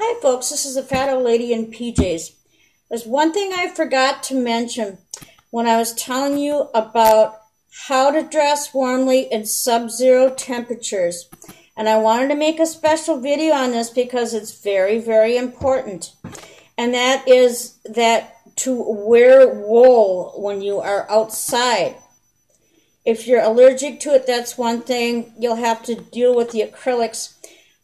Hi folks, this is a fat old lady in PJs. There's one thing I forgot to mention when I was telling you about how to dress warmly in sub-zero temperatures. And I wanted to make a special video on this because it's very, very important. And that is that to wear wool when you are outside. If you're allergic to it, that's one thing. You'll have to deal with the acrylics.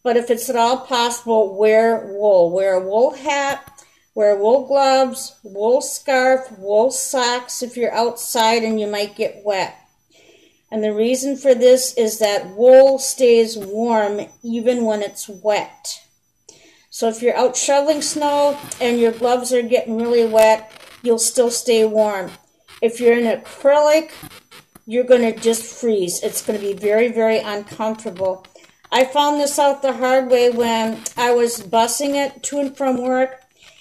But if it's at all possible, wear wool. Wear a wool hat, wear wool gloves, wool scarf, wool socks if you're outside and you might get wet. And the reason for this is that wool stays warm even when it's wet. So if you're out shoveling snow and your gloves are getting really wet, you'll still stay warm. If you're in acrylic, you're going to just freeze. It's going to be very, very uncomfortable. I found this out the hard way when I was busing it to and from work,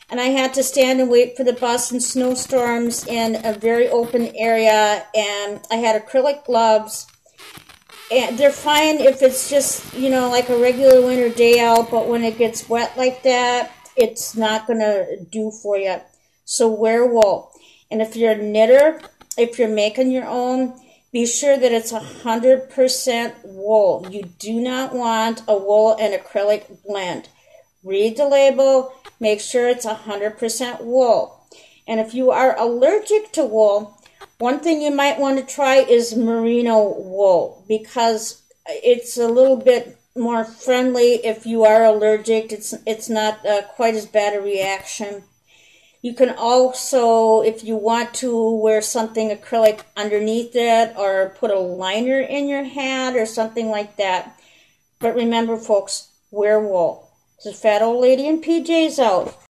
and I had to stand and wait for the bus in snowstorms in a very open area, and I had acrylic gloves. And they're fine if it's just, like a regular winter day out, but when it gets wet like that, it's not going to do for you. So wear wool. And if you're a knitter, if you're making your own, be sure that it's 100% wool. You do not want a wool and acrylic blend. Read the label. Make sure it's 100% wool. And if you are allergic to wool, one thing you might want to try is merino wool because it's a little bit more friendly if you are allergic. It's not quite as bad a reaction. You can also, if you want to, wear something acrylic underneath it or put a liner in your hat or something like that. But remember, folks, wear wool. This is Fat Old Lady in PJs out.